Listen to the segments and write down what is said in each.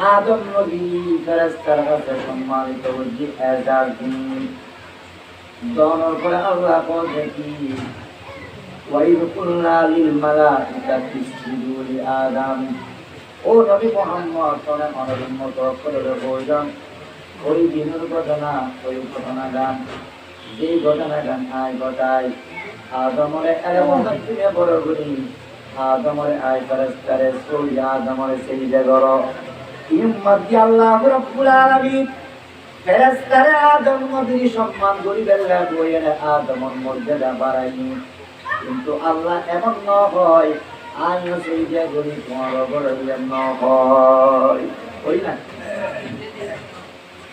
আদম নবী ফেরেশতার কাছে সম্মানিত বুঝি এজার দিন দনের পরে আল্লাহ বলে কি ওয়াইদ কুল্লা লিল মালাইকাতি ইসজুদু লি আদম। ও নবী মুহাম্মদ তোমরা আমার উম্মত করে বললাম ওই দিনের ঘটনা, ওই ঘটনা গান, যেই ঘটনা গান আয় ঘটায় আদমরে এমন থেকে বড় করি আদমরে আয় ফেরেশতারে সই আদমরে সেই জায়গা হিম্মত দিয়ে আল্লাহ রাব্বুল আলামিন ফেরেশতারে আদম নবীর সম্মান করিবেন বইয়ের আদমর মর্যাদা বাড়াইনি। কিন্তু আল্লাহ এমন ন হয় আমিও সেই যে করি তোমার বড় দিলেন ন হয় ওই না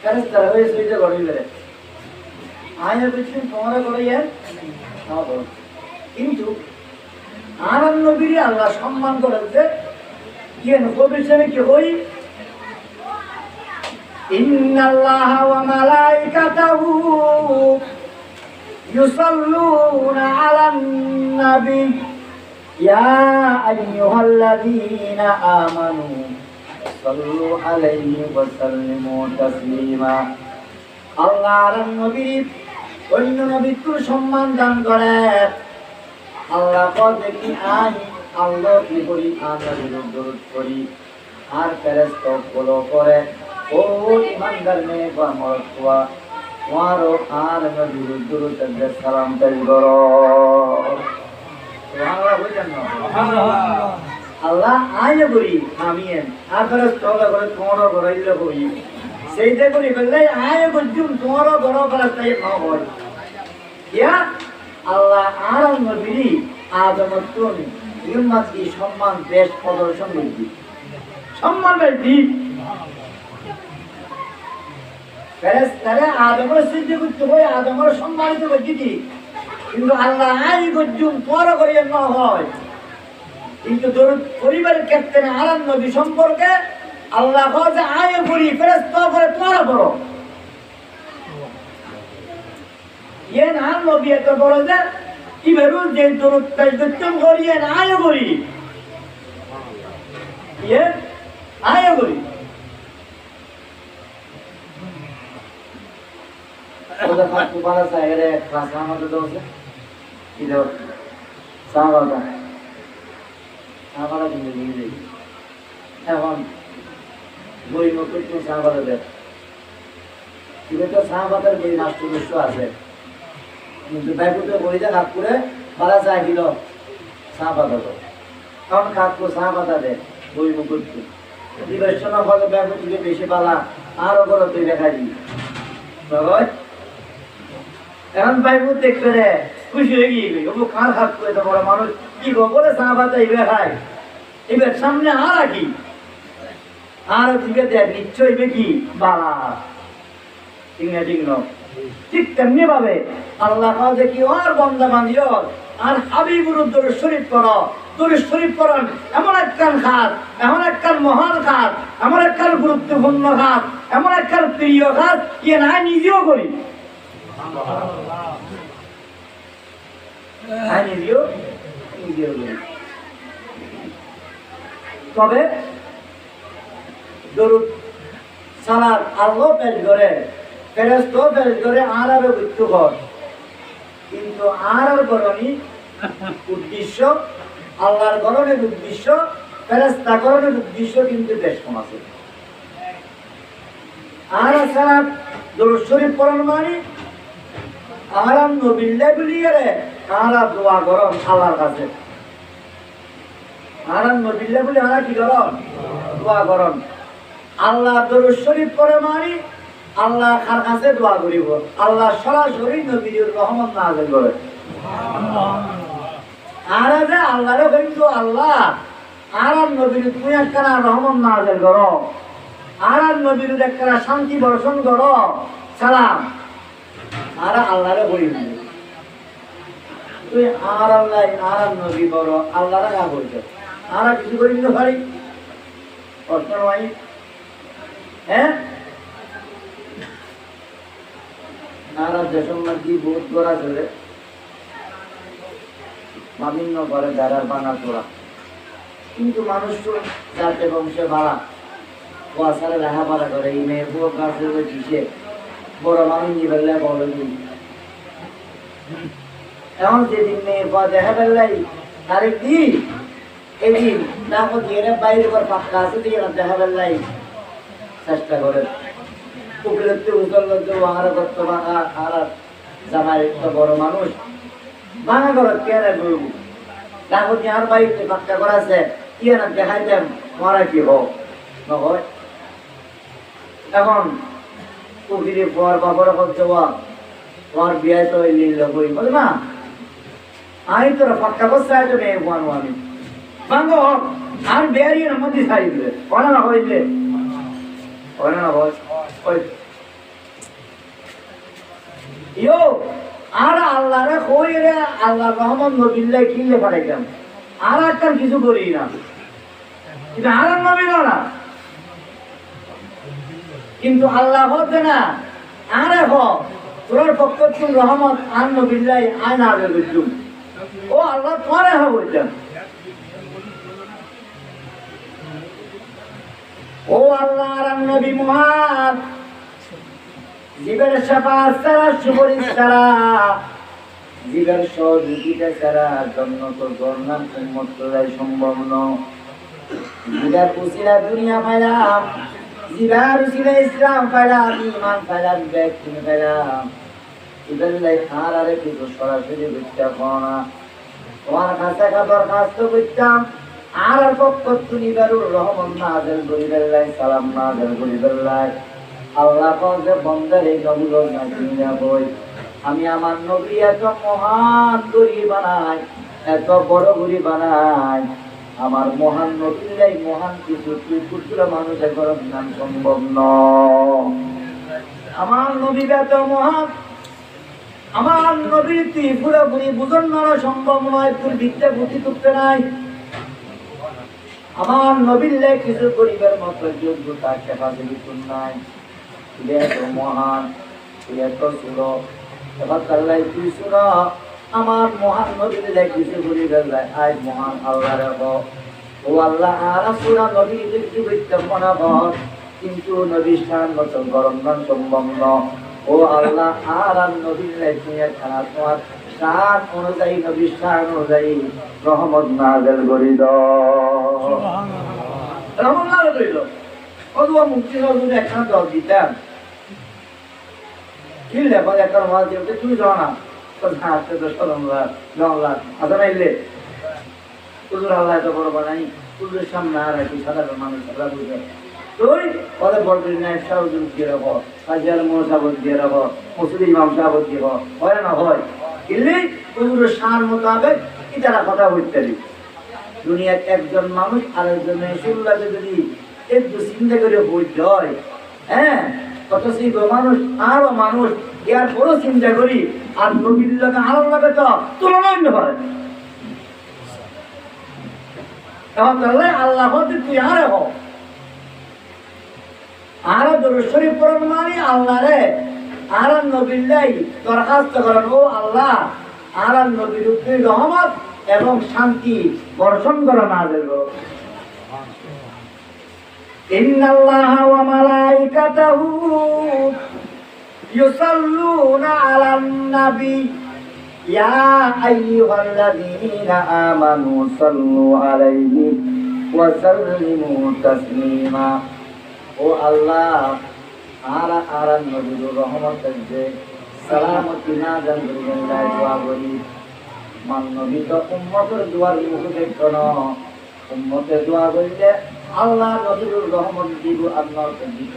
ফেরেশতারা হয়ে সেই যে করিবে আমিও কিছু তোমার করাইয়ের কিন্তু আদম নবীর আল্লাহ সম্মান করেছে কি কবির কি ওই ইন্নাল্লাহা ওয়া মালাইকাতাহু ইউসাল্লুনা আলান নবী ইয়া আইয়ুহাল্লাযীনা আমানু সাল্লু আলাইহি ওয়া সাল্লিমু তাসলিমা। আল্লাহর নবী অন্য নবীর সম্মান দান করে আল্লাহ বলে কি আমি আল্লাহ কি করি আমরা দরুদ করি আর ফেরেশতা ফলো করে ও ইমানদার মেয়ে বা মরতওয়া তোমারও আর নবীর দরুদ সালাম পেশ করো আল্লাহ আয় করি আমিন আর ফেরেশতা করে তোমারও বড়াইলে করি সেইটা করি বললে আয় গজুম তোমারও বড় ফেরেশতাই না হয় ইয়া আল্লাহ আর নবী আদমতুন উম্মত কি সম্মান বেশ প্রদর্শন করছি সম্মান বেশি ফেরেশতারা আদমের সিদ্ধি করতে হয় আদমের সম্মানিত করছি কিন্তু আল্লাহ আই গজুম তোর করিয়ে না হয় কিন্তু দরুদ পরিবারের ক্ষেত্রে আর নবী সম্পর্কে আল্লাহ বলে আয় করি ফেরেশতা করে তোরা বড় ইয়ে না নবী এত বড় যে কি বেরুন যে দরুদ তাজদুম করিয়ে আয় করি ইয়ে আয় করি ওটা ফাটু পারা সাইরে ক্লাসা মধ্যে দোছে কি দাও সাবাদা সাবাদা দিন দিই এখন বই মতো তো সাবাদা দেয় এটা তো সাবাদার বই রাষ্ট্রদস্য আছে কিন্তু বাইকুতে বইটা কাজ করে পারা যায় দিল সাবাদা তো কারণ কাজ করে সাবাদা দেয় বই মুকুট দিবেশন ফলে বাইকুত থেকে বেশি পালা আরো বড় তুই দেখা দিই এখন বাইকুত দেখতে রে খুশি হয়ে গিয়ে ও কার হাত করে তো বড় মানুষ কি গো বলে সাবাদা ইবে খায় এবার সামনে আর কি আর দিকে দেখ নিশ্চয় ইবে কি বালা ঠিক না ঠিক না ঠিক তেমনি ভাবে আল্লাহ কাছে কি আর বন্দা বান্দিও আর হাবিবুর দরুদ শরীফ পড়ো দরুদ শরীফ পড়ান এমন একখান খাত এমন একখান মহান খাত এমন একখান গুরুত্বপূর্ণ খাত এমন একখান প্রিয় খাত কি না নিজেও করি নিজেও করি তবে দরুদ সালাত আল্লাহ পেশ করে ফেরেশতা পেশ করে আরবে বুঝতে হয় কিন্তু আর গরণী উদ্দেশ্য আল্লাহর গরণের উদ্দেশ্য ফেরেশতা গরণের উদ্দেশ্য কিন্তু বেশ কম আছে আর সালাত দরুদ শরীফ পড়ার মানে আরাম নবিল্লাহ বলিয়ে আরা দোয়া করন আল্লাহর কাছে আরাম নবিল্লাহ বলি আরা কি করন দোয়া করন আল্লাহ দরুদ শরীফ পড়ে মানে আল্লাহ কার কাছে দোয়া করিব আল্লাহ সরাসরি নবীর রহমত নাযিল করে আর যে আল্লাহর কিন্তু আল্লাহ আর নবীর তুই একখানা রহমত নাযিল করো আর নবীর একখানা শান্তি বর্ষণ করো সালাম আর আল্লাহরে বলি তুই আর আল্লাহ আর নবী বড় আল্লাহরা না বলছো আর কিছু করি দিতে পারি প্রশ্ন নয় হ্যাঁ নারা দেশমার কি বোধ করা চলে বিভিন্ন ঘরে বেড়ার বানা তোরা কিন্তু মানুষ তো যাতে বংশে বাড়া ওয়াসারে রাহা পারা করে এই মেয়ে পুরো কাছে কিসে বড় মানুষ নিয়ে ফেললে বলো কি এখন যেদিন মেয়ে পা দেখা ফেললাই তারিখ দিন এই দিন না দিয়ে বাইরে পর পাক্কা আছে দিয়ে দেখা ফেললাই চেষ্টা করে উকিলতে উতলতে ভাঙা করতে ভাঙা আর জামাই একটা বড় মানুষ ভাঙা করো কে বলবো তারপর আর বাড়িতে পাক্কা করা আছে কি না দেখাই দেন মারা কি হোক নহয় এখন উকিলে পর বাবার করতে পর বিয়ে তো লিল বই বলে না আমি তোরা পাক্কা করতে আজ মেয়ে বানো আমি ভাঙ্গ হোক আর বেরিয়ে মধ্যে ছাড়ি দিলে অনা না হইলে অনা না হয় ইয়ো আর আল্লাহরে কই রে আল্লাহ রহমান নবিল্লাহ কিলে পাঠাইতাম আর একটা কিছু করি না এটা আর নবী না কিন্তু আল্লাহ হতে না আরে হ তোর পক্ষ তুমি রহমত আর নবিল্লাহ আয় না আগে বুঝুম ও আল্লাহ তোমারে হ বলতাম ও আল্লাহ আর নবী মুহাম্মদ জীবের শাফাত ছাড়া সুপারিশ ছাড়া জীবের সহযোগিতা ছাড়া জন্নত গণনা উম্মত করাই সম্ভব নয় জীবের উসিলা দুনিয়া পাইলাম জীবের উসিলা ইসলাম পাইলাম ঈমান পাইলাম ব্যক্তি পাইলাম ইদাল্লাই আর আরে কিছু সরাসরি বুঝতে পারো না তোমার কাছে একটা দরখাস্ত করতাম আর পক্ষ তুমি বেরুর রহমান নাজেল করিবেল্লাই সালাম নাজেল করিবেল্লাই আল্লাহ যে বন্দার এই নবীর নাজিয়া বই আমি আমার নবী এত মহান গরি বানাই এত বড় গরি বানাই আমার মহান নবীরাই মহান কিছু তুই খুচরা মানুষের গরম নাম সম্ভব নয় আমার নবী এত মহান আমার নবী তুই পুরোপুরি বুঝন নেওয়া সম্ভব নয় তোর বিদ্যা বুদ্ধি তুলতে নাই আমার নবীর কিছু করিবার মতো যোগ্যতা ক্যাপাসিটি নাই এত মহান এত সুর এবার তাল্লাই তুই সুর আমার মহান নবীর কিছু করিবার আজ মহান আল্লাহ ও আল্লাহ আর সুরা নবীর কিছু বিজ্ঞাপনা বল কিন্তু নবীর স্থান মতো গরম গান সম্ভব নয় ও আল্লাহ আর নবীর খানা তোমার শান অনুযায়ী নবীর শান অনুযায়ী রহমত নাজেল করি দাও রহমত নাজেল করি দাও কতবা মুক্তি নজরুল একখানা দল দিতাম কি লেখা একটা মাছ দিয়ে তুই জানা তো হাতে তো সরমলা জমলা আচ্ছা নাইলে হুজুর আল্লাহ এত বড় বানাই হুজুরের সামনে আর একটু সাধারণ মানুষ আল্লাহ বুঝে তুই ওদের বলবি না শাহুজুর দিয়ে রাখো হাজিয়ার মোহ সাবত দিয়ে রাখো মুসলিম ইমাম সাবত দিয়ে হয় না হয় কিনলি হুজুরের শান মোতাবেক কি তারা কথা বলতে দিই দুনিয়ার একজন মানুষ আরেকজনের শুনলাতে যদি একটু চিন্তা করে বলতে হয় হ্যাঁ কত সেই মানুষ আরো মানুষ ইয়ার বড় চিন্তা করি আর নবীর লোকে আরো লাগে তো তুলনায় হয় তাহলে আল্লাহ হতে তুই আরে হ আর দরুদ পড়ার মানে আল্লাহ রে আর নবীল্লাই দরখাস্ত করেন ও আল্লাহ আর নবীর উপরে রহমত এবং শান্তি বর্ষণ করা না দেব ইন্নাল্লাহা ওয়া মালাইকাতাহু ইউসাল্লুনা আলান নবী ইয়া আইয়ুহাল্লাযীনা আমানু সাল্লু আলাইহি ওয়া সাল্লিমু তাসলিমা ও আল্লাহ আর নবীর রহমতের যে সালামতি না জানবেন দোয়া করি মান নবী তো উম্মতের দোয়ার মুখে দেখো না উম্মতের দোয়া করলে আল্লাহ নবীর রহমত দিব আপনার দিন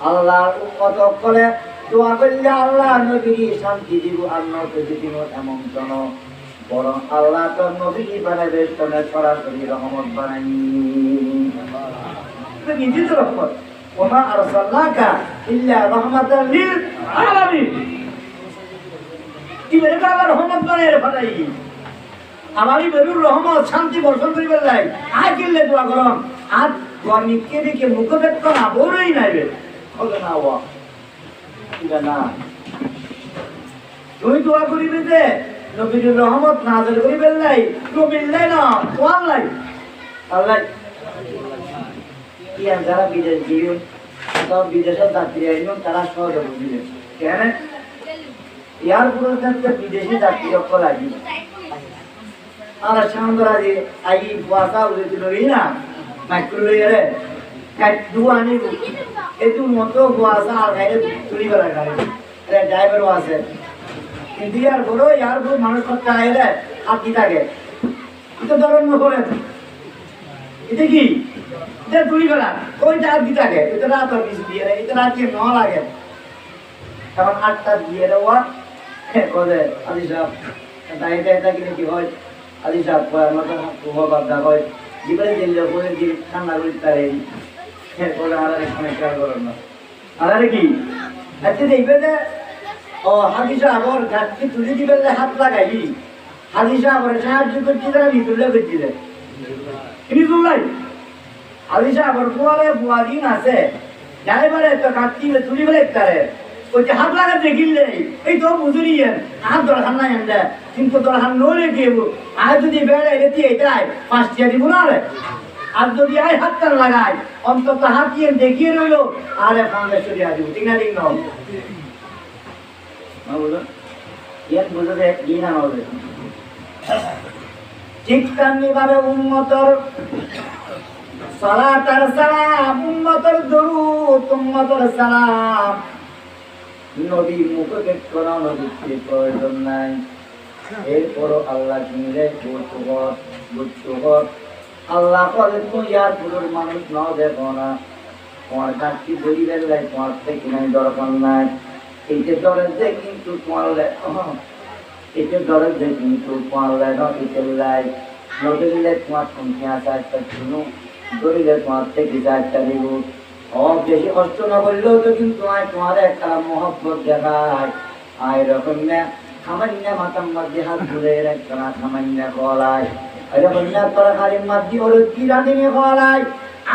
আল্লাহ উম্মত করে দোয়া করলে আল্লাহ নবীর শান্তি দিব আপনার দিন এমন জন বরং আল্লাহ তো নবী বানাবে সরাসরি রহমত বানাই নিজের রহমত ওমা আরসালনাকা ইল্লা রাহমাতাল লিল আলামিন কি বলে আল্লাহ রহমত বানায় ফাটাই আমারই বেরুর রহমত শান্তি বর্ষণ করিবার লাই আই কিল্লে দোয়া করম আর দোয়া নিকে দিকে মুখ দেখত না বড়ই নাইবে হবে না ওয়া এটা না তুই দোয়া করিবে যে নবীর রহমত নাযিল করিবার লাই নবীর লাই না তোয়ার লাই আল্লাহ ইয়ার যারা বিদেশ গিয়ে সব বিদেশের যাত্রী আইন তারা সহজে বুঝলেন কেন এয়ারপোর্টের ক্ষেত্রে বিদেশি যাত্রী অক্ষর লাগি আর সামরা যে আগে কুয়াশা উঠেছিল এই না মাইক্রোওয়েভে কাটু আনি এটু মতো কুয়াশা আর গাড়ি তুলি বেলা গাড়ি ড্রাইভারও আছে কিন্তু এয়ারপোর্ট মানুষ করতে আইলে হাত কি থাকে এটা ধরন করে এটা কি এটা তুলি বেলা কোনটা হাত কি থাকে এটা রাত আর কিছু দিয়ে এটা রাত কি ন লাগে কারণ 8টা দিয়ে দেওয়া করে আদি সাহেব দাইতে এটা কি হয় আদি সাহেব কয় মত প্রভাব বাদা হয় জীবনে দিলে বলে দিন ঠান্ডা করতে পারে করে আর এখানে খেয়াল করেন না আর কি আচ্ছা দেখবে যে ও হাদিসা আবার গাছটি তুলে দিবে হাত লাগাই হাদিসা আবার সাহায্য করছিল না তুলে করছিল তিনি তুললাই হাদিসা আবার বুয়াদিন আছে ড্রাইভারে তো গাছটি তুলি বলে একটারে ওই যে হাত লাগা দেখিলে এই তো বুঝুরি হাত দরকার নাই এনে কিন্তু দরকার নলে গিয়ে আর যদি বেড়ে রেতি এটাই 5 টিয়া দিব না রে আর যদি আই হাতটা লাগাই অন্তত হাত দিয়ে দেখিয়ে রইলো আরে 500 টাকা দিব ঠিক না ঠিক না বলো ইয়ান বুঝতে কি না হবে ঠিক তেমনি ভাবে উম্মতর সালাত আর সালাম উম্মতর দরুদ উম্মতর সালাম নবী মুখে কোন নবীকে প্রয়োজন নাই এরপরও আল্লাহ কিনলে বুঝতে আল্লাহ বলে তুমি ইয়ার পুরোর মানুষ ন দেখো না তোমার কাজটি বলিবেন লাই তোমার থেকে নাই দরকার নাই এইটা দরের যে কিন্তু তোমার এটা দরের যে কিন্তু তোমার লাই নদীতে লাই নদীলে তোমার তুমি আসা একটা শুনো দরিলে তোমার থেকে চারটা দিব বেশি কষ্ট না করলেও তো কিন্তু তোমার একটা মহব্বত দেখায় আয় রকম না সামান্য মাতার মধ্যে হাত ধরে রাখতো না সামান্য গলায় এরকম না তোর খালি মাঝি হলো কি রাঁধিনি গলায়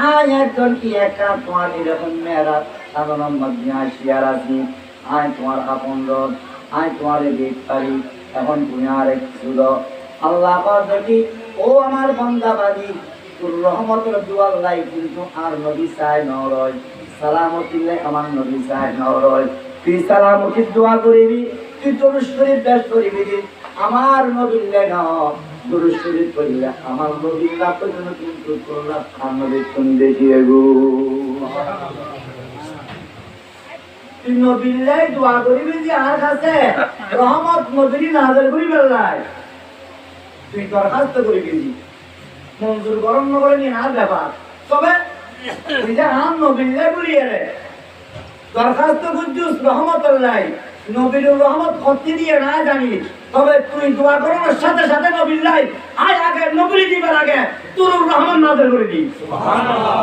আয় একজন কি একটা তোমার এরকম মেয়েরা সাধারণ মধ্যে আসিয়ার আছি আয় তোমার আপন রোদ আয় তোমার দেখ পারি এখন তুমি আর একটু আল্লাহ যদি ও আমার বন্দাবাদী তোর রহমতের দুয়ার লাই কিন্তু আর নবী চাই নরয় সালামতিল্লাই আমার নবী চাই নরয় তুই সালামতির দোয়া করিবি তুই তোর শরীর ব্যাস করিবি আমার নবীর লেখা তোর শরীর করিলে আমার নবীর লাভ জন্য কিন্তু তোর লাভ খান নবীর তুমি দেখিয়ে গো তুই নবীর লাই দোয়া করিবি যে আর কাছে রহমত নবীর নাজেল করিবে লাই তুই দরখাস্ত করিবি মঞ্জুর গরম নগরে নিয়ে আর ব্যাপার তবে আম নবীল্লাই বলিয়ে রে দরখাস্ত করছিস রহমতুল্লাহ নবীর রহমত খতি দিয়ে না জানি তবে তুই দোয়া করার সাথে সাথে নবীল্লাই আয় আগে নবী দিবার আগে তোর রহমান নাযিল করে দি সুবহানাল্লাহ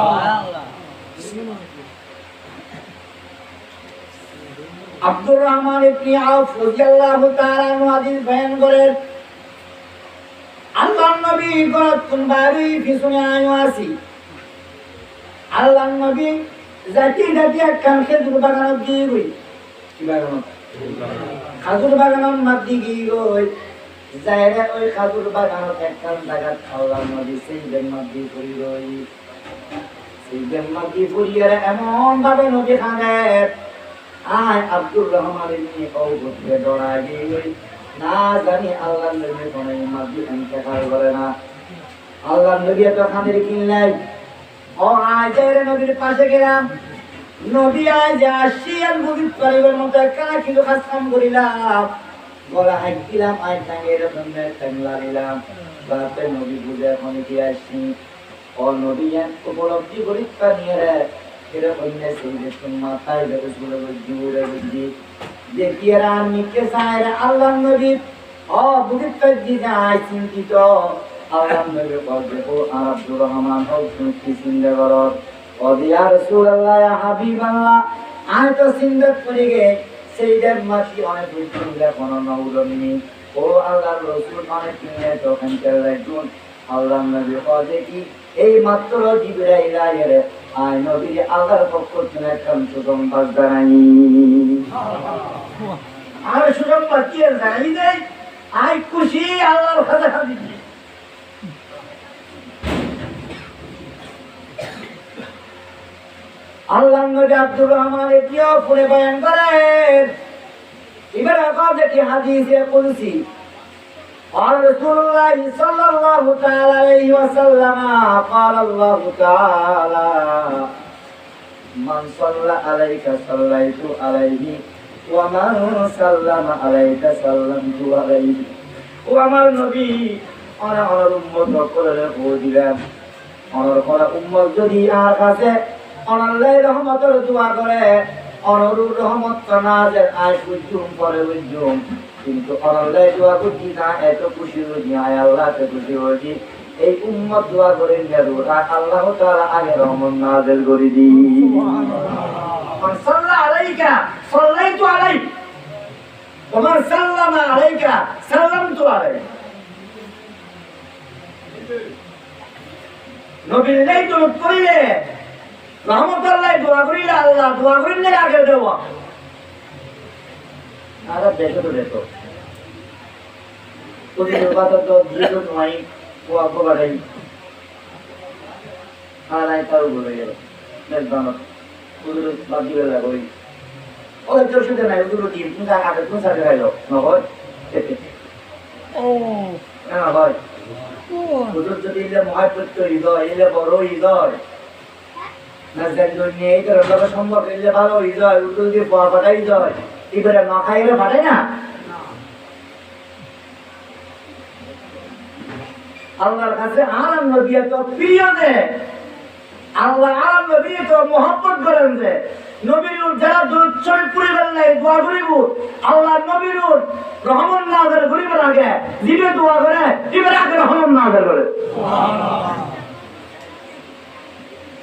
আব্দুর রহমান ইবনে আউফ রাদিয়াল্লাহু তাআলা আনহু হাদিস বয়ান করেন আল্লাহর নবী গরাতুন বাড়ি পিছনে আয়ো আসি আল্লাহর নবী জাতি জাতি একখান খেজুর বাগানত গিয়ে গই কি বাগানত খাজুর বাগানত মাটি গিয়ে গই যাইরে ওই খাজুর বাগানত একখান জায়গা আল্লাহর নবী সেই বেমাদি করি গই সেই বেমাদি করিয়ারে এমন ভাবে নবী খানে আয় আব্দুর রহমান ইবনে আউফ কে দৌড়া গিয়ে গই না জানি আল্লাহর নবী কোনে মাদি ইন্তেকাল করে না আল্লাহর নবী তো খানের কিনলাই ও আজ এর নবীর পাশে গেলাম নবী আজ আসিয়ান নবীর পরিবার মধ্যে কানা কিছু কাজ করিলাম গলা হাত দিলাম আজ টাঙ্গে এরকম টাঙ্গলা দিলাম বাপে নবী বুঝে এখন কি আসছি ও নবী এক উপলব্ধি পরীক্ষা নিয়ে রে এরকম সেই দেখুন মাথায় বেরোছিল জুড়ে বুঝি দেখিয়ে আমি কে সাহের আল্লাহর নবী ও বুঝতে দিতে আয় চিন্তিত আল্লাহর নবী বলতে ও আব্দুর রহমান ও তুমি চিন্তা করো ও ইয়া রাসূলুল্লাহ ইয়া হাবিবাল্লাহ আয় তো চিন্তা করে গে সেইদের মাটি অনেক বুঝতে কোনো নউলনি ও আল্লাহর রাসূল অনেক নিয়ে তখন চলে যান আল্লাহর নবী বলে কি এই মাত্র জিবরাইল আয়ের আয় নবী আল্লাহর পক্ষ থেকে একটা সুসংবাদ জানাই আর সুসংবাদ কি জানাই দেই আয় খুশি আল্লাহর কাছে আল্লাহ নবী আব্দুর রহমান এটিও পড়ে বয়ান করেন এবার এখন দেখি হাদিসে কুদসি قال رسول الله صلى الله تعالى عليه وسلم قال الله تعالى من صلى عليك صليت عليه ومن سلم عليك سلمت عليه ও আমার নবী আমার উম্মত করে দিলেন আমার উম্মত যদি আর কাছে আল্লাহ রহমতের দোয়া করে অনুরূপ রহমত নাজের আয় বুঝুম পরে বুঝুম কিন্তু আল্লাহ দোয়া করছি না এত খুশি হয়েছি আয় আল্লাহ এত খুশি হয়েছি এই উম্মত দোয়া করে আল্লাহ তাআলা আগে রহমত নাজেল করে দি সাল্লাল্লাহু আলাইকা সাল্লাইতু আলাইক ওয়া মান সাল্লামা আলাইকা সাল্লামতু আলাইক নবীর এই তো কইলে রহমতুল্লাহ দোয়া করিলে আল্লাহ দোয়া করিলে আগে দেওয়া আর দেখো তো দেখো তুমি কথা তো দিও নয় দোয়া করাই আর আই তাও বলে গেল মেজবানত ওদের বাদ দিয়ে লাগই ওই তো শুধু নাই ওদের দিন তুমি আগে তুমি সাথে খাইলো নয় ও না ভাই ওদের যদি ইলে মহাপ্রত্য হৃদয় ইলে বড় হৃদয় না জানলো নিয়ে এই তো সম্ভব ইলে ভালো হৃদয় ওদের দিয়ে পাওয়া পাঠাই হৃদয় এবারে না খাইলে পাঠায় না আল্লাহর কাছে আরাম নবী তো প্রিয় যে আল্লাহ আরাম নবী তো মহব্বত করেন যে নবীর যারা দুধ চল পরিবার নাই দোয়া করিব আল্লাহ নবীর রহমান নাজেল করিবার আগে দিবে দোয়া করে দিবে আগে রহমান নাজেল করে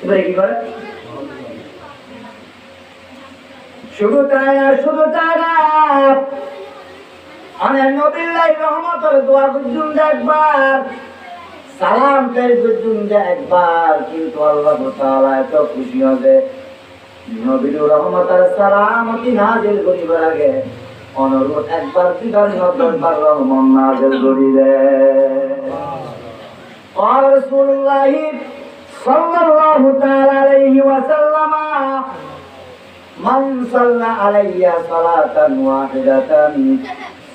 এবারে কি করে শুধু তাই না অনেক নবীর রহমতের দোয়া গুজুন একবার সালাম পেয়ে গুজুন একবার কিন্তু আল্লাহ তাআলা এত খুশি হবে নবীর রহমতের সালামতি নাজিল করিবার আগে অনুরোধ একবার দিবার নতুনবার রহমত নাজিল করিলে قال رسول الله صلى الله تعالى عليه وسلم من صلى علي صلاة واحدة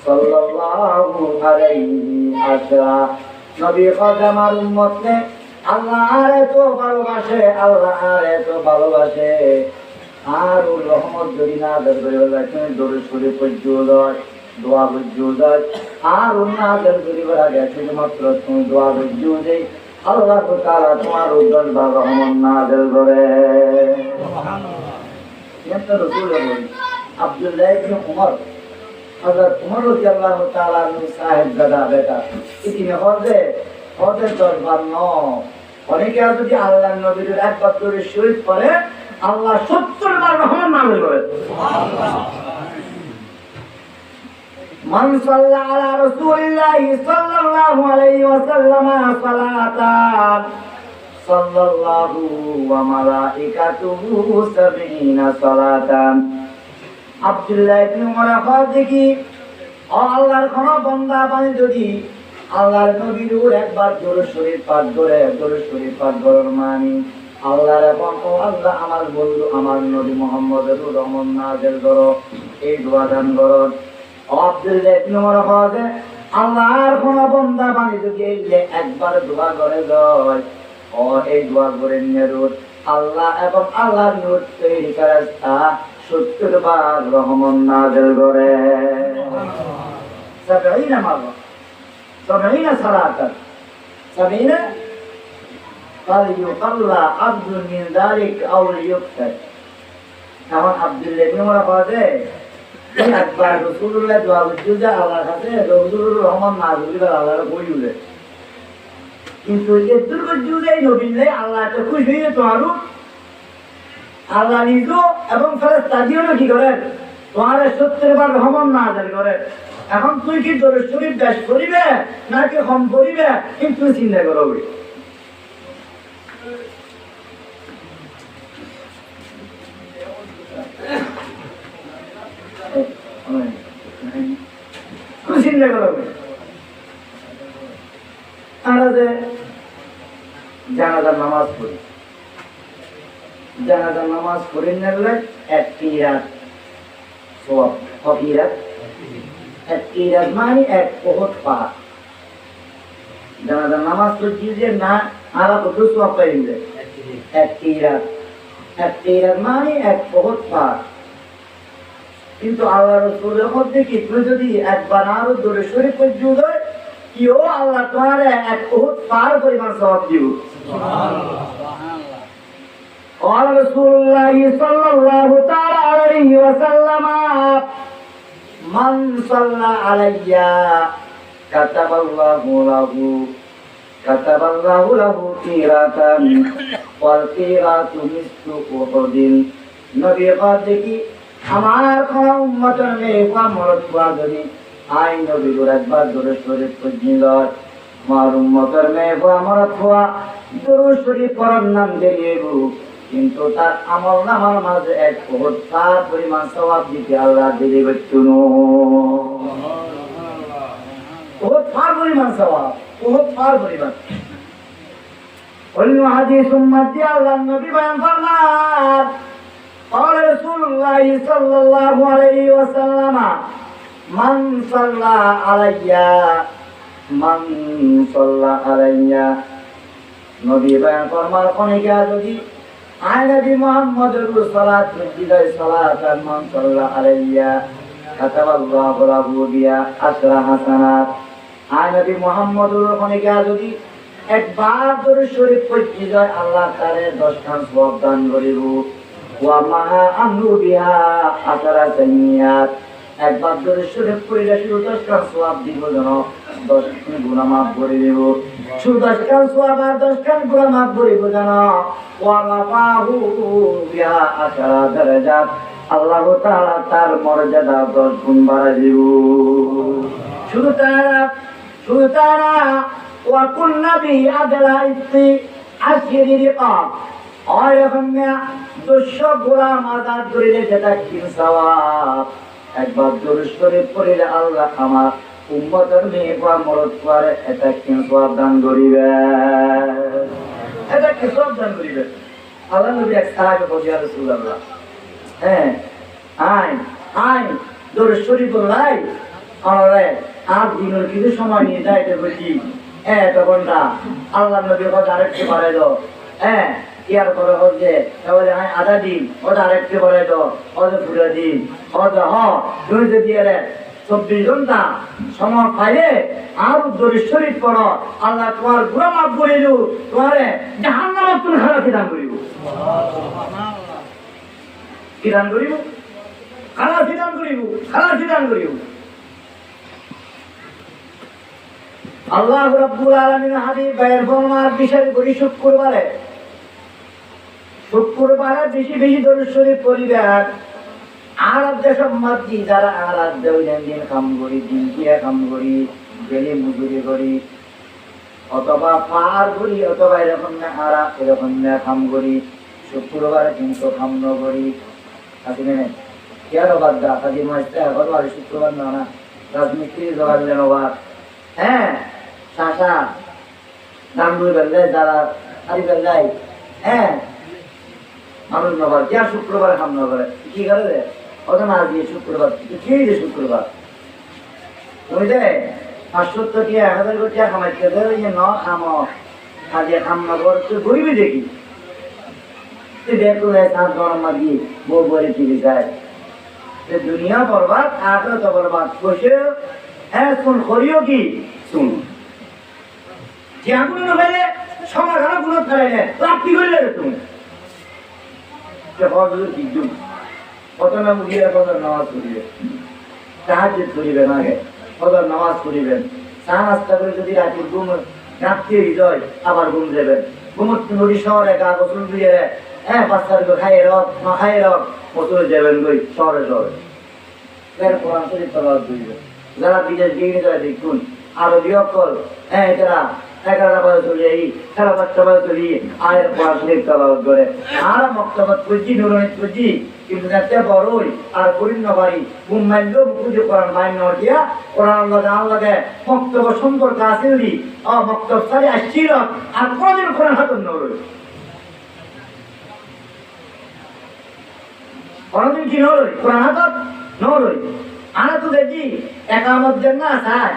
صلى الله عليه عشرا নবী আমার উম্মত নে আল্লাহ আর এত ভালোবাসে আর রহমত যদি না দেখবেন দরুদ শরীফ পর্যন্ত দোয়া পর্যন্ত আর নাজেল করিবার আগে শুধুমাত্র তুমি দোয়া পর্যন্ত আল্লাহ তাআলা তোমার উদ্ধার বা রহমত নাজেল করে সুবহানাল্লাহ রাসূল আব্দুল্লাহ ইবনে উমর হযরত উমর রাদিয়াল্লাহু তাআলা আনহু সাহেব দাদা বেটা ইতিনে হজে দরবার ন অনেকে যদি আল্লাহর নবীর একবার করে শহীদ করে আল্লাহ 70 বার রহমত নাযিল করে সুবহানাল্লাহ মান সাল্লা আলা রাসূলিল্লাহি সাল্লাল্লাহু আলাইহি ওয়াসাল্লাম সালাতান সাল্লাল্লাহু ওয়া মালাইকাতুহু 70 সালাতান আব্দুল্লাহ ইবনে উমর দেখি আল্লাহর কোন বান্দা বানি যদি আল্লাহর নবীর একবার দরুদ শরীফ পাঠ করার মানে আল্লাহর এবং আল্লাহ আমার বন্ধু আমার নবী মুহাম্মদের রহমত নাযিল করো এই দোয়া দান করো আব্দুল্লাহ ইবনে উমর আল্লাহর কোন বান্দা বানি যদি একবার দোয়া করে যায় ও এই দোয়া করে নিরুত আল্লাহ এবং আল্লাহর নূর তৈরি ফেরেশতা 70 বার রহমত নাযিল করে 70 মাররা 70 সালাতান 70 قال يقلى عبد من ذلك او يكتب এখন আব্দুল্লাহ ইবনে উমর একবার রাসূলুল্লাহ দোয়া করতে আল্লাহর কাছে রাসূলুর রহমত নাযিল করে আল্লাহর বইলে কিন্তু এই দুর্গজুদে নবীলে আল্লাহ এত খুশি হয়ে তো আরো আল্লাহ নিজে এবং ফেরেশতা দিও কি করে তোমার 70 বার রহমত নাযিল করে এখন তুই কি দরুদ শরীফ দাস করিবে নাকি কম করিবে কিন্তু চিন্তা করবে চিন্তা করবে আমরা যে জানাজার নামাজ পড়ি জানাজার নামাজ পড়ে নিলেন এক কিরাত সওয়াব কিরাত এক কিরাত মানে এক উহুদ পাহাড় জানাজার নামাজ পড়ে না আলা কত সওয়াব পাইলে এক কিরাত মানে এক উহুদ পাহাড় কিন্তু আল্লাহ রাসূলের মধ্যে কি তুমি যদি একবার আরো দরুদ শরীফ পড়তে হয় কি ও আল্লাহ তোমারে এক উহুদ পাহাড় পরিমাণ সওয়াব দিব সুবহানাল্লাহ قال رسول الله صلى الله تعالى عليه وسلم من صلى علي كتب الله له قيراتا والقيرات مثل أحد নবী দেখি আমার কোন উম্মতের মেয়ে মরদ কোয়া যদি আই নবীর একবার দরুদ শরীফ পড়িল আমার উম্মতের মেয়ে মরদ কোয়া দরুদ শরীফ পড়ার নাম দেব কিন্তু তার আমল নামার মাঝে এক উহুদ পাহাড় পরিমাণ সওয়াব দিতে আল্লাহ দিবে বৈতুনো উহুদ পাহাড় পরিমাণ সওয়াব উহুদ পাহাড় পরিমাণ অন্য হাদিস উম্মতি আল্লাহ নবী বয়ান ফরমান قال رسول الله صلى الله عليه وسلم من صلى علي নবী বয়ান ফরমান কোনকে যদি আয় নবী মুহাম্মদুর সালাত বিদায় সালাতান মান সাল্লা আলাইয়া কাতাবাল্লাহু লাহু বিয়া আশরা হাসানাত আয় নবী মুহাম্মদুর কোনকে যদি একবার দরুদ শরীফ পড়তে যায় আল্লাহ তারে 10 খান সওয়াব দান করিব ওয়া মাহা আমরু বিহা আশরা সাইয়াত একবার দরুদ শরীফ পড়লে শুধু 10 খান সওয়াব দিব জানো 10 খান গুনাহ মাফ করে দেব শুধু 10 খান সওয়াব আর 10 খান গুনাহ মাফ করে দেব জানো ওয়া রাফাহু বিহা আশরা দারাজাত আল্লাহ তাআলা তার মর্যাদা 10 গুণ বাড়ায় দেব শুধু তারা ওয়া কুল নবী আদলা ইতি আশরি রিকাব আর এখানে 200 গোলাম আজাদ করিলে যেটা কি সওয়াব একবার দরুদ শরীফ পড়লে আল্লাহ আমার উম্মতের মেয়ে বা মরদ করে এটা কি সওয়াব দান করিবে এটা কি সওয়াব দান করিবে আল্লাহ নবী এক সাহাবী বলি ইয়া রাসূলুল্লাহ হ্যাঁ আই দরুদ শরীফ পড়লাই আরে আর দিনের কিছু সময় নিয়ে যাইতে বলি তখনটা আল্লাহ নবী কথা আরেকটু বাড়াই দাও ইয়ার করে হচ্ছে তাহলে আধা দিন ওটা আরেকটু বাড়াই দাও ওটা পুরো দিন ওটা তুমি যদি 24 ঘন্টা সময় পাইলে আর দরুদ শরীফ পড়ো আল্লাহ তোমার গুনাহ মাফ করে দেব তোমারে জাহান্নামে তুমি খারাপ দান করিব কি দান করিব খারাপ দান করিব আল্লাহ রাব্বুল আলামিন হাদিস বায়ান ফরমার বিশেষ করে শুক্রবারে বেশি বেশি দরুদ শরীফ পড়িবে আরব দেশের মধ্যে যারা আরব দিন কাম করি দিন কিয়া কাম করি গেলে মজুরি করি অথবা পার করি অথবা এরকম না আরব এরকম না কাম করি শুক্রবারে কিন্তু কাম ন করি আসলে না কেন বাদ দা কাজী মাস্টার গতবার শুক্রবার না রাজমিস্ত্রি জোগাড়লেন ওবার শাসা দাম দুই বেললে যারা সারি বেল্লাই মানুষ নবার যা শুক্রবারে কাম না করে কি করে অত না দিয়ে শুক্রবার কি যে শুক্রবার তুমি যে 500 টাকা 1000 টাকা কামাইতে দেবে যে ন খামো কাজে কাম না করে তুই গরিবই দেখি তুই দেখো সাত গরম দিয়ে বউ বলে চলে যায় দুনিয়া বরবাদ আখেরাত বরবাদ বসে শুন করিও কি শুন যে আগুন নভেলে সমাধান গুলো ফেলে রাত্রি করলে তুমি কত না মুখিয়ে কত নামাজ পড়িবে তাহাজ্জুদ করিবেন আগে কত নামাজ পড়িবেন চা নাস্তা করে যদি রাতে ঘুম রাত্রি হৃদয় আবার ঘুম দেবেন ঘুমত নদী শহরে গা গোসল দিয়ে বাচ্চার খাইয়ে রক মা খাইয়ে রক গোসলে যাবেন বই শহরে কোরআন শরীফ তেলাওয়াত করিবেন যারা বিদেশ গিয়ে যারা দেখুন আরো বিয়কল যারা 11টা বাজে চলে যাই 5:30 বাজে চলি আয়ের কোরআন শরীফ তেলাওয়াত করে আর মক্তবাত করছি নুরানি করছি কিন্তু যাতে বড়ই আর পরিণ বাড়ি ঘুম মাইল মুখে কোরআন বাইন দিয়া কোরআন লাগে মক্তব সম্পর্ক আসেনি মক্তব সারি আসছিল আর কোনদিন কোরআন হাত নড়ল কোনদিন কি নলই কোরআন হাতত নলই আনা তো দেখি একামত দেন না সায়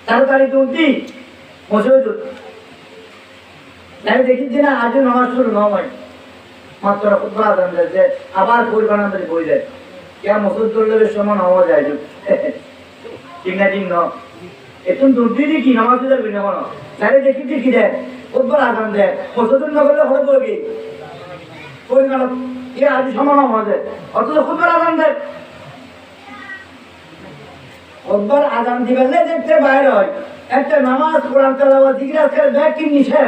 তাড়াতাড়ি তুলতি মসজিদ তাই দেখি যে না আজও নামাজ শুরু নয় মাত্র খুব আদান যাচ্ছে আবার পরিবানা ধরে বই যায় কে মসজিদ তুললে সময় নামা যায় ঠিক না ঠিক ন একটু দুধ দিয়ে কি নামাজ যাবি না কোনো তাই দেখি যে কি দেয় খুব আদান দেয় মসজিদ না করলে হয়ে পড়বি পরিবানা কে আজ সময় নামা যায় অথচ খুব আদান দেয় ওবার আজান দিবেলে দেখতে বাইরে হয় একটা নামাজ কোরআন তেলাওয়াত জিকির আজকাল ব্যাগ কি নিছে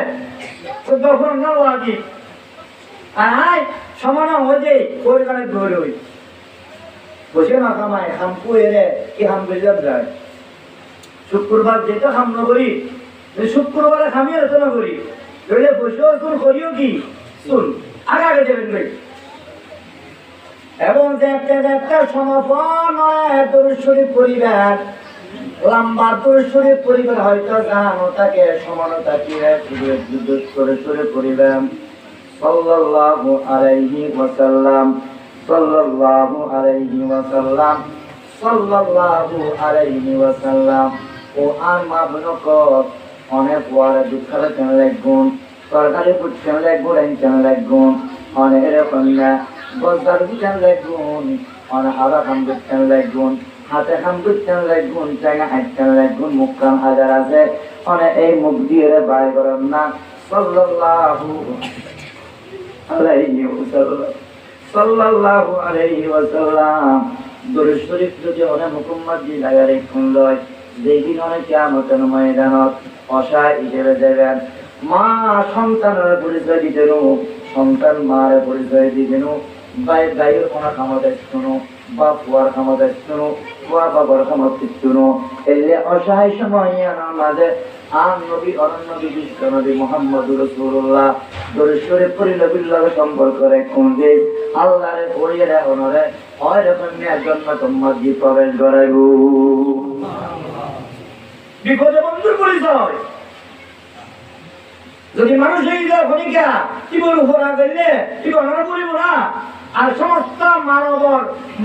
তো তখন না ওয়াজি আর আয় সমান হয়ে পরিবারে দৌড় হই বসে না কামায় হামকু এরে কি হাম বেজাব যায় শুক্রবার যেটা হাম না করি শুক্রবারে খামি আলোচনা করি ধরলে বসেও শুন করিও কি শুন আগে আগে দেবেন ভাই এবং দেখতে দেখতে সমাপন দরুদ পরিবার লম্বা দরুদ পরিবার হয়তো জানো তাকে সমানতা কি করে পরিবার সাল্লাল্লাহু আলাইহি ওয়াসাল্লাম সাল্লাল্লাহু আলাইহি ওয়াসাল্লাম সাল্লাল্লাহু আলাইহি ওয়াসাল্লাম ও আর মাবনক অনেক ওয়ারে দুঃখালে কেন লাগগুন সরকারি পুচ্ছেন লাগগুন কেন লাগগুন অনেক এরকম না বলতার বুঝান লাগগুন অনেক আদা খান বুঝছেন লাগগুন হাতে খান বুঝছেন লাগগুন চাইনা হাইছেন লাগগুন মুখ কান হাজার আছে অনেক এই মুখ দিয়ে বাই করেন না সাল্লাল্লাহু আলাইহি ওয়াসাল্লাম সাল্লাল্লাহু আলাইহি ওয়াসাল্লাম দরুদ শরীফ যদি অনেক মুকম্মত দিয়ে লাগারে খুন লয় যেদিন অনেক কিয়ামতের ময়দানত অসহায় হিসেবে দেবেন মা সন্তানের পরিচয় দিতেন সন্তান মার পরিচয় দিতেন গায়ের কোনো ক্ষমতা শুনো বা ফুয়ার ক্ষমতা শুনো ফুয়া বাবার ক্ষমতা শুনো এলে অসহায় সময় আমার মাঝে আর নবী অনন্নবী বিশ্ব নবী মুহাম্মদুর রাসূলুল্লাহ দরুদ শরীফ পরিনবীর লগে সম্পর্ক রাখুন যে আল্লাহরে পড়িয়ে অনরে হয় রকম জন্নত মসজিদ প্রবেশ করাইব বিপদে বন্ধুর পরিচয় যদি মানুষ এই খনিকা কি বলবো ফোরা করলে কি বলার বলিব না আর সমস্ত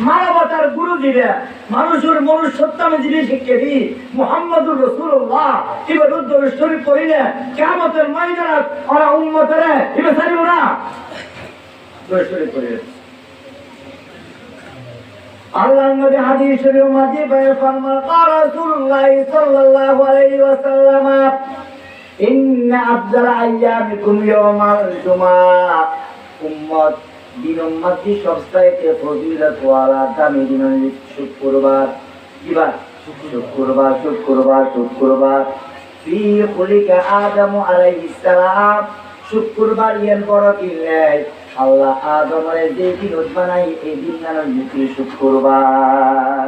মানবতার গুরু দিবে মানুষের মনুষ্যত্বমে যিনি শিক্ষা দি মুহাম্মদুর রাসূলুল্লাহ কি বলবো দরুদ শরীফ পড়িলে কিয়ামতের ময়দানে ওরা উম্মতের ইবে ছাড়িব না দরুদ শরীফ পড়িলে আল্লাহর নবী হাদিস শরীফের মধ্যে বয়ান ফরমান রাসূলুল্লাহ সাল্লাল্লাহু আলাইহি ওয়াসাল্লাম ইন্না আফদাল আইয়ামিকুম ইয়াউমাল জুমআহ উম্মত দিন উম্মতি সবচাইতে ফজিলত ওয়ালা দামি দিন শুক্রবার কিবা শুক্রবার ফি খুলিকা আদম আলাইহিস সালাম শুক্রবার ইয়ান বড় কিলাই আল্লাহ আদমের যে দিন বানাই এই দিন নাম শুক্রবার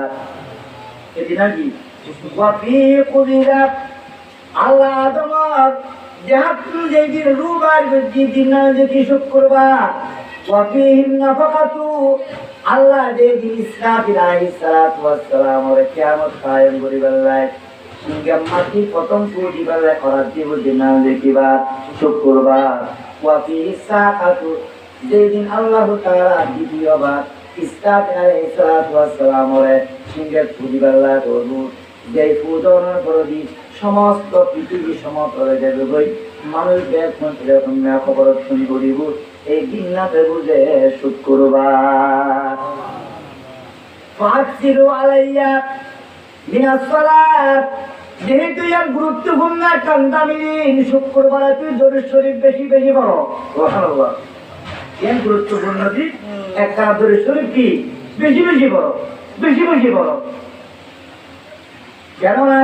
এই দিন কি ওয়া ফি খুলিকা আল্লাহ আদমর যাহাতু যেদিন রুবার যেদিন যদি শুক্রবার ওয়াফিহিম নাফাকাতু আল্লাহ যেদিন ইসরাফিল আলাইহিস সালাতু ওয়াস সালাম ওর কিয়ামত কায়েম করিবার লাই মাটি প্রথম দিবার লাই করার দিন দেখিবা শুক্রবার ওয়াফিহিস সাকাতু যেদিন আল্লাহ তাআলা দ্বিতীয়বার ইসরাফিল আলাইহিস সালাতু ওয়াস সালাম ওর সিংহে দিবার লাই করব যে পূজনের পরদি সমস্ত পৃথিবী সমতলে যাবে মানুষ এরকম খবর শুনি করিব এই দিন না বুঝে শুক্রবার ফাকসিরু আলাইয়া মিনাস সালাত যেহেতু এর গুরুত্বপূর্ণ একটা দামিন শুক্রবারে তুই দরুদ শরীফ বেশি বেশি পড়ো সুবহানাল্লাহ এর গুরুত্বপূর্ণ দিক একটা দরুদ শরীফ কি বেশি বেশি পড়ো কেননা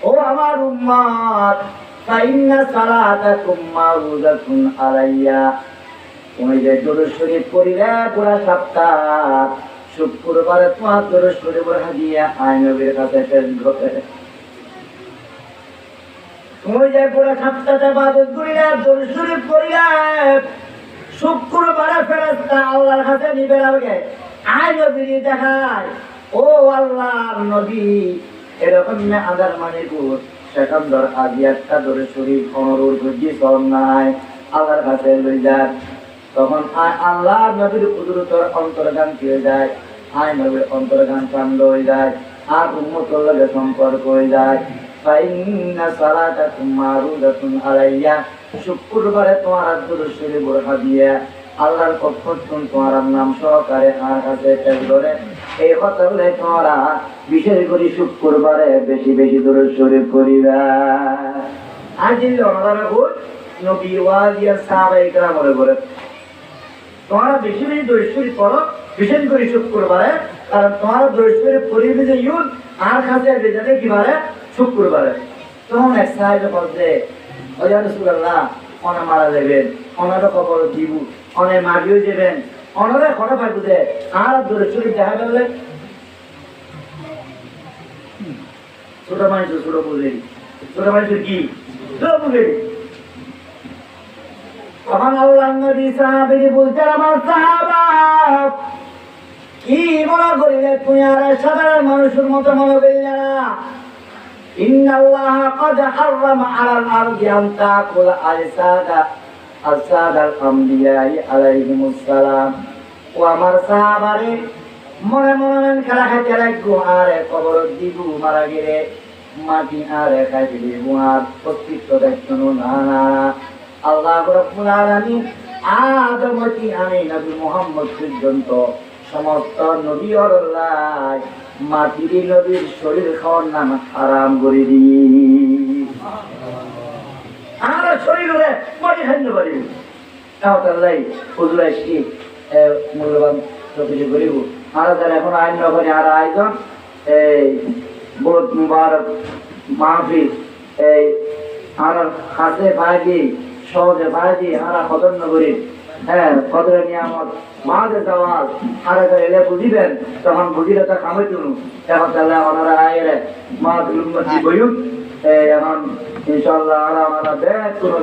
ও আমার উম্মত ফাইন্না সালাতাকুম মারুযাতুন আলাইয়া তুমি যে দরুদ শরীফ পড়িলে পুরা সপ্তাহ শুক্রবারে তোমার দরুদ শরীফ হাদিয়া নবীর কাছে পেশ হবে তুমি যে পুরা সপ্তাহ ইবাদত করিলে দরুদ শরীফ পড়িলে শুক্রবারে ফেরেশতা আল্লাহর কাছে নিবে লাগে নবীর দেখায় ও আল্লাহর নবী এরকম আদার মানিকুর সেখানদার আগে একটা দরুদ শরীফ অনুরোধ করছি নাই আল্লাহর কাছে লই যান তখন আল্লাহ নবীর কুদরতের অন্তর্গান হয়ে যায়, আয় নবীর অন্তর্গান কাণ্ড হয়ে যায়, আর উম্মতের লগে সম্পর্ক হয়ে যায়। ফাইন্না সালাতাকুম মারুদাতুন আলাইয়া, শুক্রবারে তোমার দুরূদ শরীফ বোরখা দিয়ে আল্লাহর পক্ষ থেকে তোমার নাম সহকারে আর কাছে পেশ করে এই কথা বলে তোমরা বিশেষ করে শুক্রবারে বেশি বেশি দুরূদ শরীফ করিবা। আর যদি ওনারা ভুল নবী ওয়ালিয়া সাহাবায়ে কেরাম বলে তোমরা বেশি বেশি দুরূদ শরীফ পড়ো, বিশেষ করে শুক্রবারে, কারণ তোমরা দুরূদ শরীফ পড়িবে যে ইউন আর কাছে বেজাতে কি বারে শুক্রবারে। তখন এক সাহাবী বলতে ও ইয়া রাসূলুল্লাহ, ওনা মারা যাবেন, ওনারও কবর দিব, অনে মাটিও যাবেন, ওনারা খড়া পাইতে আর দুরূদ শরীফ দেখা গেলে ছোট মানুষ ছোট বুঝে, ছোট মানুষের কি ছোট বুঝে। তখন আল্লাহ নবী সাহাবীকে বলতেন, আমার সাহাবা কি মনে করিলে তুমি আর সাধারণ মানুষের মতো মনে করিলে না? ইন্নাল্লাহ ক্বাদ হাররামা আলাল আরদি আন তাকুলা আসাদাল আম্বিয়াই আলাইহিমুস সালাম। ও আমার সাহাবারে মনে মনে খেলা খাইতে লাগবো, আরে কবর দিব মারা গেলে মাটি আরে খাইতে দিব, আর অস্তিত্ব দেখতো না না। আল্লাহ রাব্বুল আলামিন আদম হতে আমি নবী মুহাম্মদ পর্যন্ত সমস্ত নবী আল্লাহ মাটির নবীর শরীর খাওয়ার নাম হারাম করে দি। আমরা শরীরে মাটি খাইতে পারি তাহলে হুজুর আসি মূল্যবান সবকিছু করিব। আমরা যারা এখন আইন নগরী আর আয়োজন এই বহুত মুবারক মাহফিল এই আর হাতে পাইছি সহজে পাইছি আমরা কদর নগরী, হ্যাঁ কদরের নিয়ামত মাদের সওয়াল আরে এলে বুঝিবেন, তখন বুঝিলে তা কামে তুলুন। এখন তাহলে ওনারা আয়ের মা তুলুন বইন এখন ইনশাআল্লাহ আমরা ব্যাগ